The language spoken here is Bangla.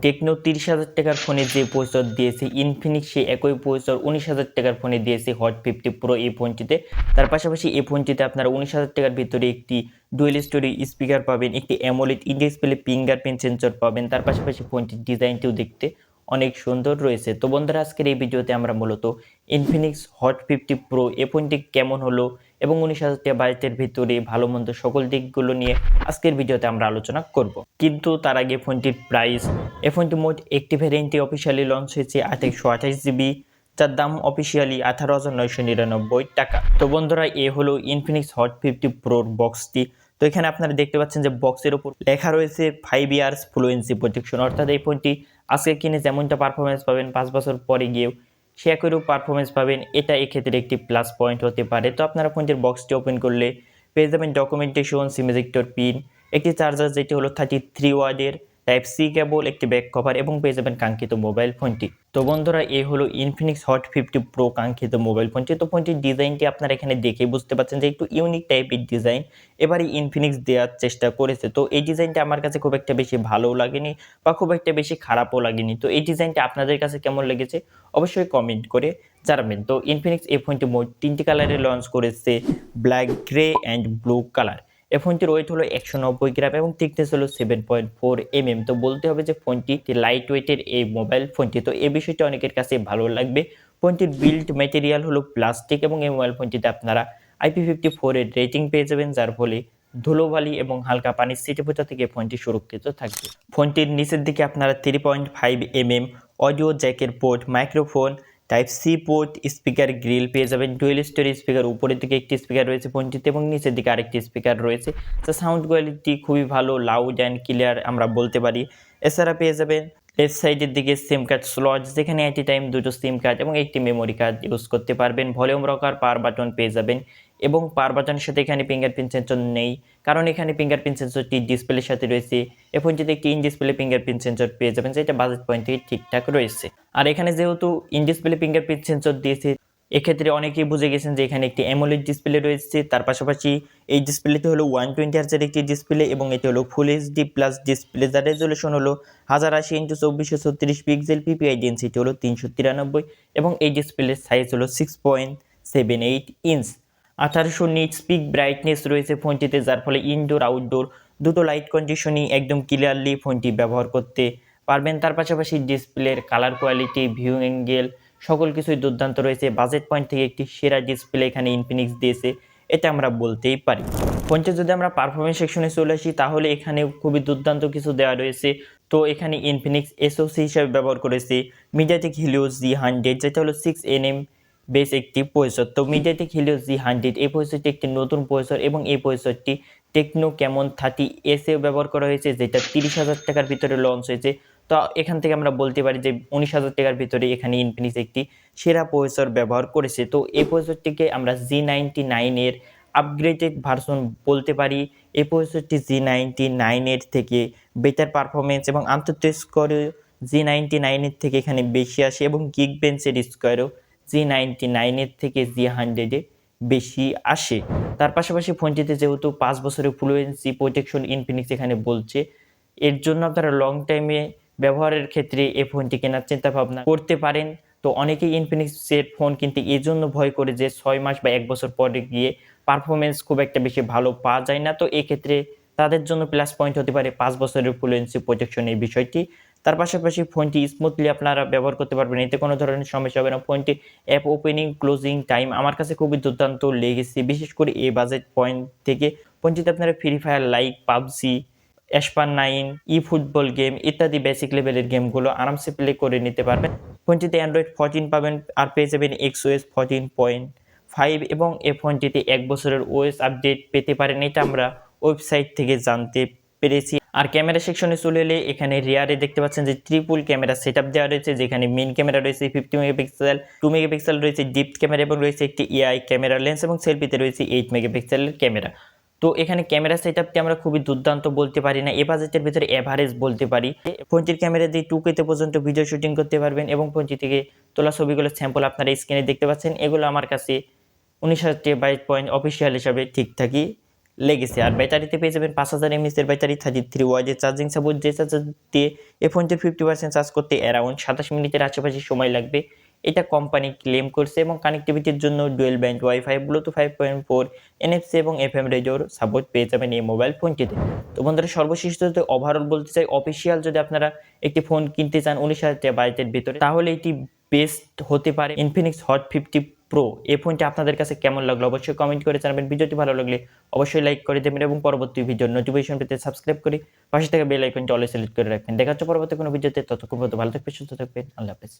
টেকনো 30,000 টাকার ফোনে যে প্রসেসর দিয়েছে ইনফিনিক্স সেই একই প্রসেসর 19,000 টাকার ফোনে দিয়েছে হট 50 প্রো এই ফোনটিতে। তার পাশাপাশি এই ফোনটিতে আপনারা 19,000 টাকার ভিতরে একটি ডুয়েল স্টোরি স্পিকার পাবেন, একটি AMOLED in display fingerprint sensor পাবেন। তার পাশাপাশি ফোনটির ডিজাইনটিও দেখতে অনেক সুন্দর রয়েছে। তো বন্ধুরা, আজকের এই ভিডিওতে আমরা মূলত ইনফিনিক্স হট 50 প্রো এই ফোনটি কেমন হলো এবং 19,000 টাকা বাজেটের ভিতরে ভালো মন্দ সকল দিকগুলো নিয়ে আজকের ভিডিওতে আমরা আলোচনা করব। কিন্তু তার আগে ফোনটির প্রাইস, এই ফোনটি মোট একটি ভ্যারিয়েন্টে অফিসিয়ালি লঞ্চ হয়েছে 828 GB, যার দাম অফিসিয়ালি 18,999 টাকা। তো বন্ধুরা, এ হলো ইনফিনিক্স হট 50 প্রোর বক্সটি। তো এখানে আপনারা দেখতে পাচ্ছেন যে বক্সের উপর লেখা রয়েছে 5 ইয়ার্স ফ্লুয়েন্সি প্রোটেকশন, অর্থাৎ এই ফোনটি আজকে কিনে যেমনটা পারফরমেন্স পাবেন 5 বছর পরে গিয়েও সে একইরূপ পারফরমেন্স পাবেন। এটা এক্ষেত্রে একটি প্লাস পয়েন্ট হতে পারে। তো আপনারা ফোনটির বক্সটি ওপেন করলে পেয়ে যাবেন ডকুমেন্টেশন, সিম ইজেক্টর পিন, একটি চার্জার যেটি হলো 33 ওয়াটের, টাইপ সি কেবল, একটি ব্যাক কভার এবং পেয়ে যাবেন কাঙ্ক্ষিত মোবাইল ফোনটি। তো বন্ধুরা, এই হলো ইনফিনিক্স হট 50 প্রো কাঙ্ক্ষিত মোবাইল ফোনটি। তো ফোনটির ডিজাইনটি আপনারা এখানে দেখেই বুঝতে পারছেন যে একটু ইউনিক টাইপের ডিজাইন এবারে ইনফিনিক্স দেওয়ার চেষ্টা করেছে। তো এই ডিজাইনটা আমার কাছে খুব একটা বেশি ভালোও লাগেনি বা খুব একটা বেশি খারাপও লাগেনি। তো এই ডিজাইনটা আপনাদের কাছে কেমন লেগেছে অবশ্যই কমেন্ট করে জানাবেন। তো ইনফিনিক্স এই ফোনটি মোট 3টি কালারে লঞ্চ করেছে, black, grey and blue colour. এই ফোনটির ওয়েট হলো 190 গ্রাম এবং থিকনেস হলো 7.4 mm। তো বলতে হবে যে ফোনটি লাইট ওয়েটের এই মোবাইল ফোনটি। তো এই বিষয়টি অনেকের কাছে ভালো লাগবে। ফোনটির বিল্ড ম্যাটেরিয়াল হলো প্লাস্টিক এবং এই মোবাইল ফোনটিতে আপনারা IP54 এর রেটিং পেয়ে যাবেন, যার ফলে ধুলোবালি এবং হালকা পানির ছিটেফোঁটা থেকে ফোনটি সুরক্ষিত থাকবে। ফোনটির নিচের দিকে আপনারা 3.5 mm অডিও জ্যাকের port, microphone, type C port, speaker grille পেয়ে যাবেন। ডুয়েল স্টোরি স্পিকার, উপরের দিকে একটি স্পিকার রয়েছে ফোনটিতে এবং নিচের দিকে আরেকটি স্পিকার রয়েছে। তো সাউন্ড কোয়ালিটি খুবই ভালো, লাউড অ্যান্ড ক্লিয়ার আমরা বলতে পারি। এছাড়া পেয়ে যাবেন লেফট সাইডের দিকে সিম কার্ড স্লট, যেখানে এট এ টাইম দুটো সিম কার্ড এবং একটি মেমোরি কার্ড ইউজ করতে পারবেন। ভলিউম রকার, পাওয়ার বাটন পেয়ে যাবেন এবং পাওয়ার বাটনের সাথে এখানে ফিঙ্গারপ্রিন্ট সেন্সর নেই, কারণ এখানে ফিঙ্গারপ্রিন্ট সেন্সরটি ডিসপ্লের সাথে রয়েছে। এই ফোনটিতে একটি ইন ডিসপ্লে ফিঙ্গারপ্রিন্ট সেন্সর পেয়ে যাবেন, যেটা বাজেট পয়েন্ট থেকে ঠিকঠাক রয়েছে। আর এখানে যেহেতু ইন ডিসপ্লে ফিঙ্গারপ্রিন্ট সেন্সর দিয়েছে, এক্ষেত্রে অনেকেই বুঝে গেছেন যে এখানে একটি অ্যামোলেড ডিসপ্লে রয়েছে। তার পাশাপাশি এই ডিসপ্লেতে হলো 120 হার্জের একটি ডিসপ্লে এবং এটি হলো ফুল এইচডি প্লাস ডিসপ্লে, যার রেজলিউশন হলো 1080x2436 পিক্সেল, পিপিআই ডেনসিটি হলো 393 এবং এই ডিসপ্লের সাইজ হলো 6.78 ইঞ্চ। 1800 নিটস পিক ব্রাইটনেস রয়েছে ফোনটিতে, যার ফলে ইনডোর আউটডোর দুটো লাইট কন্ডিশনিং একদম ক্লিয়ারলি ফোনটি ব্যবহার করতে পারবেন। তার পাশাপাশি ডিসপ্লের কালার কোয়ালিটি, ভিউ অ্যাঙ্গেল সকল কিছুই দুর্দান্ত রয়েছে। বাজেট পয়েন্ট থেকে একটি সেরা ডিসপ্লে এখানে ইনফিনিক্স দিয়েছে, এটা আমরা বলতেই পারি। ফোনটি যদি আমরা পারফরমেন্স সেকশনে চলে আসি, তাহলে এখানে খুবই দুর্দান্ত কিছু দেওয়া রয়েছে। তো এখানে ইনফিনিক্স এসওসি হিসাবে ব্যবহার করেছে মিডিয়াটেক হিলিও G100, যেটা হলো 6nm বেস একটি প্রসেসর। তো মিডিয়াটেক হিলিও G100 এই প্রসেসরটি একটি নতুন প্রসেসর এবং এই প্রসেসরটি টেকনো ক্যামন 30S এ ব্যবহার করা হয়েছে, যেটা 30,000 টাকার ভিতরে লঞ্চ হয়েছে। তো এখান থেকে আমরা বলতে পারি যে 19,000 টাকার ভিতরে এখানে ইনফিনিক্স একটি সেরা প্রসেসর ব্যবহার করেছে। তো এই প্রসেসরটিকে আমরা G99 এর আপগ্রেডেড ভার্সন বলতে পারি। এই প্রসেসরটি G99 এর থেকে বেটার পারফরমেন্স এবং আন্তর্জাতিক স্কোরও G99 এর থেকে এখানে বেশি আসে এবং গিগবেঞ্চের স্কোয়ারও G99 এর থেকে G100 এ বেশি আসে। তার পাশাপাশি ফোনটিতে যেহেতু 5 বছরের ফ্লুয়েন্সি প্রোটেকশন ইনফিনিক্স এখানে বলছে, এর জন্য আপনারা লং টাইমে ব্যবহারের ক্ষেত্রে এই ফোনটি কেনার চিন্তা ভাবনা করতে পারেন। তো অনেকেই ইনফিনিক্সের ফোন কিনতে এই জন্য ভয় করে যে 6 মাস বা 1 বছর পরে গিয়ে পারফরমেন্স খুব একটা বেশি ভালো পাওয়া যায় না। তো এক্ষেত্রে তাদের জন্য প্লাস পয়েন্ট হতে পারে 5 বছরের ফ্লুয়েন্সি প্রোটেকশন এই বিষয়টি। তার পাশাপাশি ফোনটি স্মুথলি আপনারা ব্যবহার করতে পারবেন, এতে কোনো ধরনের সমস্যা হবে না। ফোনটি অ্যাপ ওপেনিং ক্লোজিং টাইম আমার কাছে খুবই দুর্দান্ত লেগেছে, বিশেষ করে এই বাজেট পয়েন্ট থেকে। ফোনটিতে আপনারা ফ্রি ফায়ার লাইক, পাবজি, এসপার 9, ই ফুটবল গেম ইত্যাদি বেসিক লেভেলের গেমগুলো আরামসে প্লে করে নিতে পারবেন। ফোনটিতে অ্যান্ড্রয়েড 14 পাবেন আর পেয়ে যাবেন XOS 14.5 এবং এই ফোনটিতে 1 বছরের ওএস আপডেট পেতে পারেন, এটা আমরা ওয়েবসাইট থেকে জানতে পেরেছি। আর ক্যামেরা সেকশনে চলে এলে এখানে রিয়ারে দেখতে পাচ্ছেন যে ট্রিপল ক্যামেরা সেটআপ দেওয়া রয়েছে, যেখানে মেইন ক্যামেরা রয়েছে 50 মেগাপিক্সেল, 2 মেগাপিক্সেল রয়েছে ডিপ ক্যামেরা এবং রয়েছে একটি এআই ক্যামেরা লেন্স এবং সেলফিতে রয়েছে 8 মেগাপিক্সেলের ক্যামেরা। তো এখানে ক্যামেরা সেটআপটি আমরা খুবই দুর্দান্ত বলতে পারি না, এ বাজেটের ভিতরে এভারেজ বলতে পারি। ফোনটির ক্যামেরা দিয়ে 2K পর্যন্ত ভিডিও শুটিং করতে পারবেন এবং ফোনটি থেকে তোলা ছবিগুলো স্যাম্পল আপনারা স্ক্রিনে দেখতে পাচ্ছেন। এগুলো আমার কাছে 19,000 টাকা বাজেট পয়েন্ট অফিসিয়াল হিসাবে ঠিকঠাকই লেগেছে। আর ব্যাটারিতে পেয়ে যাবেন 5000 mAh এর ব্যাটারি, 33 ওয়াটের চার্জিং সাপোর্ট, যে চার্জার দিয়ে এই ফোনটির 50% চার্জ করতে অ্যারাউন্ড 27 মিনিটের আশেপাশে সময় লাগবে। এটা কোম্পানি ক্লেম করছে এবং কানেক্টিভিটির জন্য dual band wifi, Bluetooth 5.4, NFC এবং এফএম রেডিওর সাপোর্ট পেয়ে যাবেন এই মোবাইল ফোনটিতে। তো বন্ধুরা, সর্বশেষ যদি ওভারঅল বলতে চাই, অফিসিয়াল যদি আপনারা একটি ফোন কিনতে চান 19,000 টাকা বাজেটের ভিতরে, তাহলে এটি বেস্ট হতে পারে ইনফিনিক্স হট 50 প্রো। এই ফোনটি আপনাদের কাছে কেমন লাগলো অবশ্যই কমেন্ট করে জানাবেন। ভিডিওটি ভালো লাগলে অবশ্যই লাইক করে দেবেন এবং পরবর্তী ভিডিওর নোটিফিকেশন পেতে সাবস্ক্রাইব করে পাশে থাকা বেল আইকনটি অলে সিলেক্ট করে রাখবেন। দেখা হচ্ছে পরবর্তী কোনো ভিডিওতে। ততক্ষণ পর্যন্ত ভালো থাকবেন, সুস্থ থাকবেন। আল্লাহ হাফেজ।